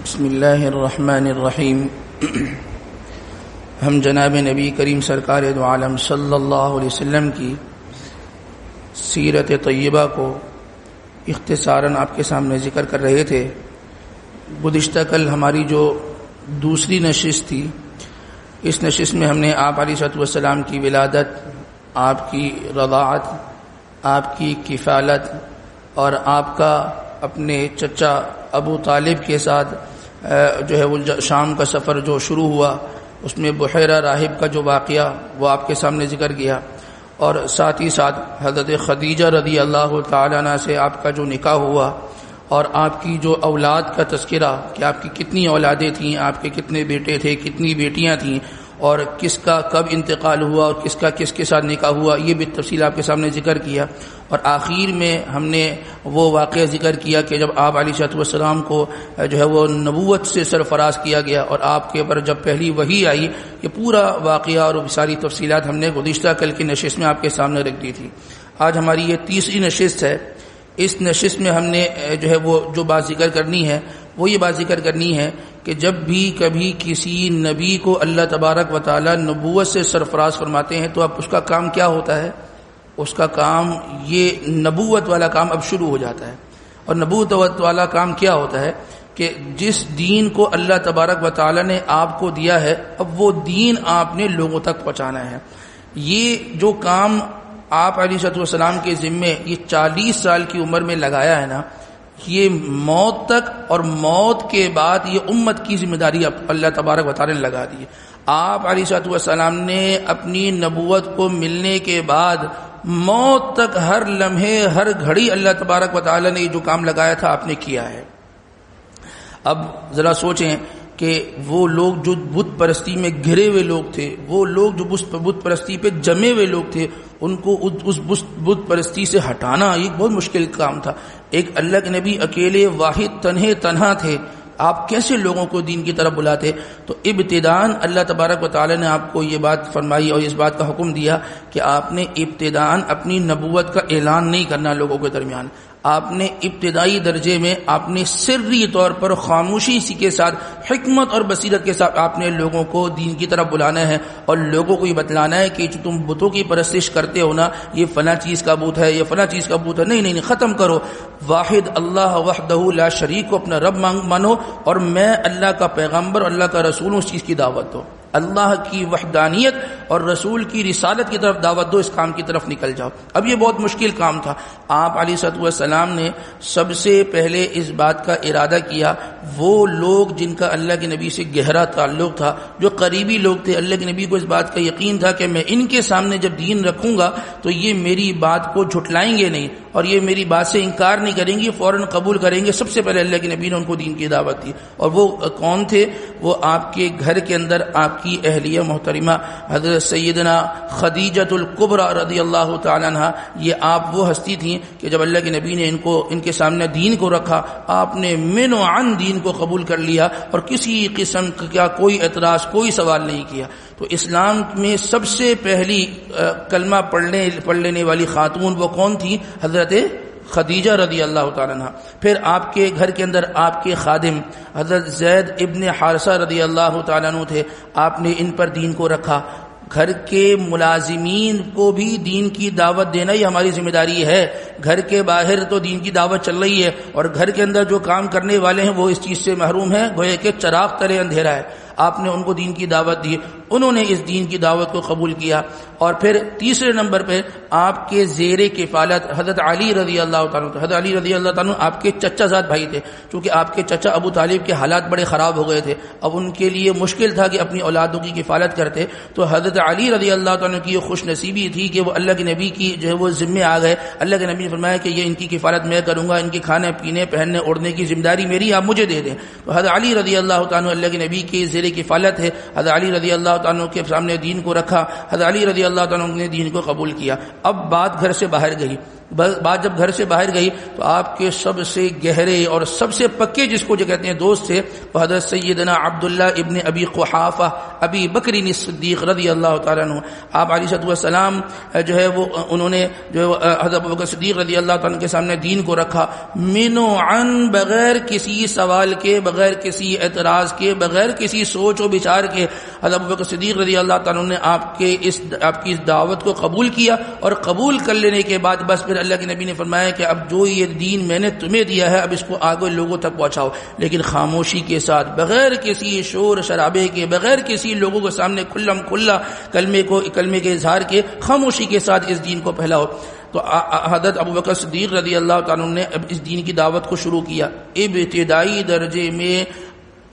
بسم اللہ الرحمن الرحیم۔ ہم جناب نبی کریم سرکار دو عالم صلی اللہ علیہ وسلم کی سیرت طیبہ کو اختصاراً آپ کے سامنے ذکر کر رہے تھے۔ گزشتہ کل ہماری جو دوسری نشست تھی، اس نشست میں ہم نے آپ علیہ السلام کی ولادت، آپ کی رضاعت، آپ کی کفالت اور آپ کا اپنے چچا ابو طالب کے ساتھ جو ہے وہ شام کا سفر جو شروع ہوا، اس میں بحیرہ راہب کا جو واقعہ وہ آپ کے سامنے ذکر کیا، اور ساتھ ہی ساتھ حضرت خدیجہ رضی اللہ تعالیٰ عنہ سے آپ کا جو نکاح ہوا اور آپ کی جو اولاد کا تذکرہ کہ آپ کی کتنی اولادیں تھیں، آپ کے کتنے بیٹے تھے، کتنی بیٹیاں تھیں، اور کس کا کب انتقال ہوا اور کس کا کس کے ساتھ نکاح ہوا، یہ بھی تفصیل آپ کے سامنے ذکر کیا۔ اور آخر میں ہم نے وہ واقعہ ذکر کیا کہ جب آپ علیہ السلام کو جو ہے وہ نبوت سے سرفراز کیا گیا اور آپ کے اوپر جب پہلی وحی آئی، یہ پورا واقعہ اور ساری تفصیلات ہم نے گزشتہ کل کی نشست میں آپ کے سامنے رکھ دی تھی۔ آج ہماری یہ تیسری نشست ہے۔ اس نشست میں ہم نے جو ہے وہ جو بات ذکر کرنی ہے وہ یہ بات ذکر کرنی ہے کہ جب بھی کبھی کسی نبی کو اللہ تبارک و تعالی نبوت سے سرفراز فرماتے ہیں تو اب اس کا کام کیا ہوتا ہے؟ اس کا کام یہ نبوت والا کام اب شروع ہو جاتا ہے۔ اور نبوت والا کام کیا ہوتا ہے کہ جس دین کو اللہ تبارک و تعالی نے آپ کو دیا ہے، اب وہ دین آپ نے لوگوں تک پہنچانا ہے۔ یہ جو کام آپ علیہ السلام کے ذمے یہ 40 سال کی عمر میں لگایا ہے نا، یہ موت تک اور موت کے بعد یہ امت کی ذمہ داری اللہ تبارک و تعالی نے لگا دی ہے۔ آپ علیہ السلام نے اپنی نبوت کو ملنے کے بعد موت تک ہر لمحے ہر گھڑی اللہ تبارک و تعالی نے جو کام لگایا تھا آپ نے کیا ہے۔ اب ذرا سوچیں کہ وہ لوگ جو بت پرستی میں گھرے ہوئے لوگ تھے، وہ لوگ جو بت پرستی پہ جمے ہوئے لوگ تھے، ان کو اس بت پرستی سے ہٹانا ایک بہت مشکل کام تھا۔ ایک اللہ کے نبی اکیلے واحد تنہا تھے، آپ کیسے لوگوں کو دین کی طرف بلاتے؟ تو ابتداً اللہ تبارک و تعالی نے آپ کو یہ بات فرمائی اور اس بات کا حکم دیا کہ آپ نے ابتداً اپنی نبوت کا اعلان نہیں کرنا لوگوں کے درمیان۔ آپ نے ابتدائی درجے میں آپ نے سری طور پر خاموشی کے ساتھ حکمت اور بصیرت کے ساتھ آپ نے لوگوں کو دین کی طرف بلانا ہے اور لوگوں کو یہ بتلانا ہے کہ جو تم بتوں کی پرستش کرتے ہو نا، یہ فلاں چیز کا بت ہے، یہ فلاں چیز کا بت ہے، نہیں، ختم کرو۔ واحد اللہ وحدہ لا شریک کو اپنا رب مانو، اور میں اللہ کا پیغمبر، اللہ کا رسول ہوں، اس چیز کی دعوت دو۔ اللہ کی وحدانیت اور رسول کی رسالت کی طرف دعوت دو، اس کام کی طرف نکل جاؤ۔ اب یہ بہت مشکل کام تھا۔ آپ علیہ السلام نے سب سے پہلے اس بات کا ارادہ کیا، وہ لوگ جن کا اللہ کے نبی سے گہرا تعلق تھا، جو قریبی لوگ تھے، اللہ کے نبی کو اس بات کا یقین تھا کہ میں ان کے سامنے جب دین رکھوں گا تو یہ میری بات کو جھٹلائیں گے نہیں اور یہ میری بات سے انکار نہیں کریں گے، فوراً قبول کریں گے۔ سب سے پہلے اللہ کے نبی نے ان کو دین کی دعوت دی، اور وہ کون تھے؟ وہ آپ کے گھر کے اندر آپ کی اہلیہ محترمہ حضرت سیدنا خدیجۃ الکبریٰ رضی اللہ تعالیٰ عنہ۔ یہ آپ وہ ہستی تھیں کہ جب اللہ کے نبی نے ان کے سامنے دین کو رکھا، آپ نے من و عن دین کو قبول کر لیا اور کسی قسم کا کوئی اعتراض، کوئی سوال نہیں کیا۔ تو اسلام میں سب سے پہلی کلمہ پڑھ لینے والی خاتون وہ کون تھی؟ حضرت خدیجہ رضی اللہ تعالیٰ عنہ۔ پھر آپ کے گھر کے اندر آپ کے خادم حضرت زید ابن حارثہ رضی اللہ تعالیٰ عنہ تھے، آپ نے ان پر دین کو رکھا۔ گھر کے ملازمین کو بھی دین کی دعوت دینا ہی ہماری ذمہ داری ہے۔ گھر کے باہر تو دین کی دعوت چل رہی ہے اور گھر کے اندر جو کام کرنے والے ہیں وہ اس چیز سے محروم ہیں، گویا کہ چراغ تلے اندھیرا ہے۔ آپ نے ان کو دین کی دعوت دی، انہوں نے اس دین کی دعوت کو قبول کیا۔ اور پھر تیسرے نمبر پہ آپ کے زیر کفالت حضرت علی رضی اللہ تعالیٰ، حضرت علی رضی اللہ تعالیٰ آپ کے چچا زاد بھائی تھے، چونکہ آپ کے چچا ابو طالب کے حالات بڑے خراب ہو گئے تھے، اب ان کے لیے مشکل تھا کہ اپنی اولادوں کی کفالت کرتے، تو حضرت علی رضی اللہ تعالیٰ کی یہ خوش نصیبی تھی کہ وہ اللہ کے نبی کی جو ہے وہ ذمے آ گئے۔ اللہ کے نبی نے فرمایا کہ یہ ان کی کفالت میں کروں گا، ان کے کھانے پینے پہننے اوڑھنے کی ذمہ داری میری، آپ مجھے دے دیں۔ تو حضرت علی رضی اللہ تعالیٰ اللہ کے نبی کے زیر کفالت ہے، حضرت علی رضی اللہ تعالیٰ کے سامنے دین کو رکھا، حضرت علی رضی اللہ تعالیٰ نے دین کو قبول کیا۔ اب بات گھر سے باہر گئی، بات جب گھر سے باہر گئی تو آپ کے سب سے گہرے اور سب سے پکے جس کو جو کہتے ہیں دوست تھے وہ حضرت سیدنا عبداللہ ابن ابی قحافہ ابی بکر الصدیق رضی اللہ تعالیٰ عنہ. آپ علیہ السلام جو ہے وہ انہوں نے جو حضرت ابوبکر صدیق رضی اللہ تعالیٰ عنہ کے سامنے دین کو رکھا منوعاً، بغیر کسی سوال کے، بغیر کسی اعتراض کے، بغیر کسی سوچ و بچار کے. حضرت ابوبکر صدیق رضی اللہ تعالیٰ عنہ نے آپ کی اس دعوت کو قبول کیا، اور قبول کر لینے کے بعد بس پھر اللہ کے نبی نے فرمایا کہ اب جو یہ دین میں نے تمہیں دیا ہے اب اس کو آگے لوگوں تک پہنچاؤ، لیکن خاموشی کے ساتھ، بغیر کسی شور شرابے کے، بغیر کسی لوگوں کے سامنے کھلم کھلا کلمے کے اظہار کے، خاموشی کے ساتھ اس دین کو پھیلاؤ. تو حضرت ابوبکر صدیق رضی اللہ تعالیٰ عنہ نے اب اس دین کی دعوت کو شروع کیا. ابتدائی درجے میں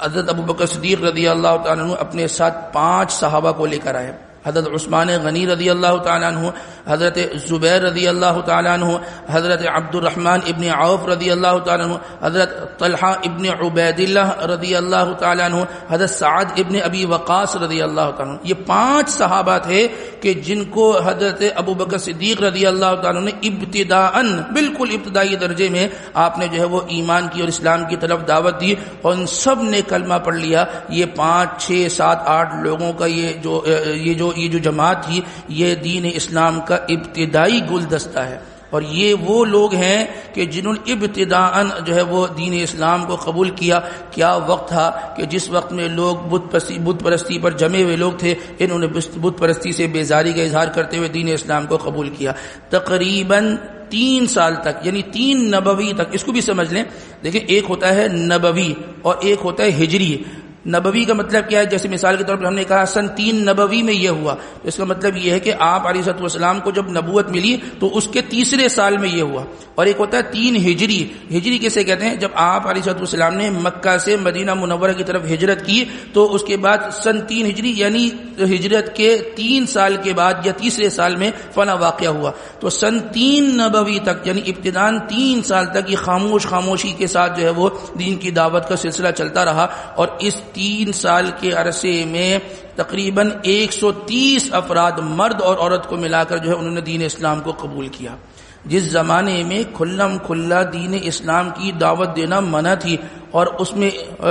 حضرت ابوبکر صدیق رضی اللہ تعالیٰ عنہ اپنے ساتھ 5 صحابہ کو لے کر آئے. حضرت عثمان غنی رضی اللہ تعالیٰ عنہ، حضرت زبیر رضی اللہ تعالیٰ عنہ، حضرت عبد الرحمن ابن عوف رضی اللہ تعالیٰ عنہ، حضرت طلحہ ابن عبید اللہ رضی اللہ تعالیٰ عنہ، حضرت سعد ابن ابی وقاص رضی اللہ تعالیٰ عنہ. یہ 5 صحابہ تھے کہ جن کو حضرت ابوبکر صدیق رضی اللہ تعالیٰ عنہ نے ابتداءً، بالکل ابتدائی درجے میں آپ نے جو ہے وہ ایمان کی اور اسلام کی طرف دعوت دی، اور ان سب نے کلمہ پڑھ لیا. یہ 5 6 7 8 لوگوں کا یہ جو جماعت تھی، یہ دین اسلام کا ابتدائی گلدستہ ہے. اور یہ وہ لوگ ہیں کہ جنہوں نے ابتداءً جو ہے وہ دین اسلام کو قبول کیا. کیا وقت تھا کہ جس وقت میں لوگ بت پرستی پر جمے ہوئے لوگ تھے، انہوں نے بت پرستی سے بیزاری کا اظہار کرتے ہوئے دین اسلام کو قبول کیا. تقریباً 3 سال تک، یعنی 3 نبوی تک. اس کو بھی سمجھ لیں، دیکھیں ایک ہوتا ہے نبوی اور ایک ہوتا ہے ہجری. نبوی کا مطلب کیا ہے؟ جیسے مثال کے طور پر ہم نے کہا سن 3 نبوی میں یہ ہوا، اس کا مطلب یہ ہے کہ آپ علیہ السلام کو جب نبوت ملی تو اس کے 3رے سال میں یہ ہوا. اور ایک ہوتا ہے 3 ہجری. ہجری کسے کہتے ہیں؟ جب آپ علیہ السلام نے مکہ سے مدینہ منورہ کی طرف ہجرت کی تو اس کے بعد سن 3 ہجری یعنی ہجرت کے 3 سال کے بعد یا 3رے سال میں فنا واقعہ ہوا. تو سن 3 نبوی تک، یعنی ابتداً 3 سال تک یہ خاموشی کے ساتھ جو ہے وہ دین کی دعوت کا سلسلہ چلتا رہا. اور اس 3 سال کے عرصے میں تقریباً 130 افراد، مرد اور عورت کو ملا کر جو ہے انہوں نے دین اسلام کو قبول کیا. جس زمانے میں کھلم کھلا دین اسلام کی دعوت دینا منع تھی اور اس میں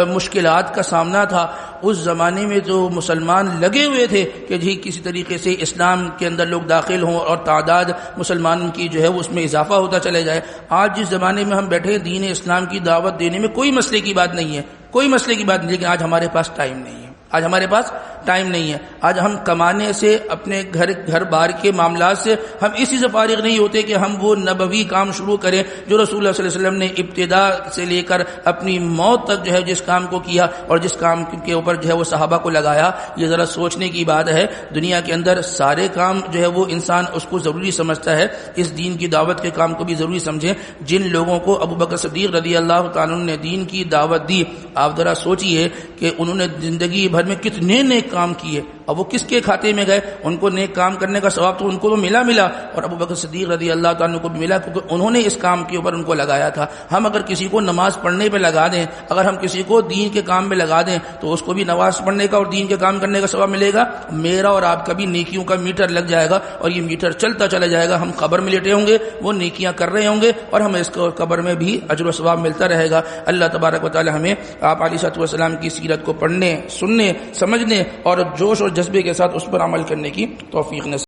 مشکلات کا سامنا تھا، اس زمانے میں جو مسلمان لگے ہوئے تھے کہ جی کسی طریقے سے اسلام کے اندر لوگ داخل ہوں اور تعداد مسلمانوں کی جو ہے وہ اس میں اضافہ ہوتا چلے جائے. آج جس زمانے میں ہم بیٹھے دین اسلام کی دعوت دینے میں کوئی مسئلے کی بات نہیں ہے، کوئی مسئلے کی بات نہیں، لیکن آج ہمارے پاس ٹائم نہیں ہے. آج ہمارے پاس ٹائم نہیں ہے. آج ہم کمانے سے، اپنے گھر بار کے معاملات سے ہم اسی سے فارغ نہیں ہوتے کہ ہم وہ نبوی کام شروع کریں جو رسول اللہ صلی اللہ علیہ وسلم نے ابتدا سے لے کر اپنی موت تک جو ہے جس کام کو کیا اور جس کام کے اوپر جو ہے وہ صحابہ کو لگایا. یہ ذرا سوچنے کی بات ہے. دنیا کے اندر سارے کام جو ہے وہ انسان اس کو ضروری سمجھتا ہے، اس دین کی دعوت کے کام کو بھی ضروری سمجھیں. جن لوگوں کو ابوبکر صدیق رضی اللہ تعالیٰ نے دین کی دعوت دی، آپ ذرا سوچئے کہ انہوں نے زندگی بھر میں کتنے نیک کام کیے، اور وہ کس کے کھاتے میں گئے؟ ان کو نیک کام کرنے کا ثواب تو ان کو ملا، اور ابوبکر صدیق رضی اللہ تعالیٰ کو بھی ملا کیونکہ انہوں نے اس کام کے اوپر ان کو لگایا تھا. ہم اگر کسی کو نماز پڑھنے پہ لگا دیں، اگر ہم کسی کو دین کے کام میں لگا دیں تو اس کو بھی نماز پڑھنے کا اور دین کے کام کرنے کا ثواب ملے گا. میرا اور آپ کا بھی نیکیوں کا میٹر لگ جائے گا اور یہ میٹر چلتا چلا جائے گا. ہم قبر میں لیٹے ہوں گے، وہ نیکیاں کر رہے ہوں گے اور ہمیں اس کو قبر میں بھی اجر و ثواب ملتا رہے گا. اللہ تبارک و تعالی ہمیں آپ علیہ السلام کی سیرت کو پڑھنے، سننے، سمجھنے اور جوش اور جذبے کے ساتھ اس پر عمل کرنے کی توفیق نصیب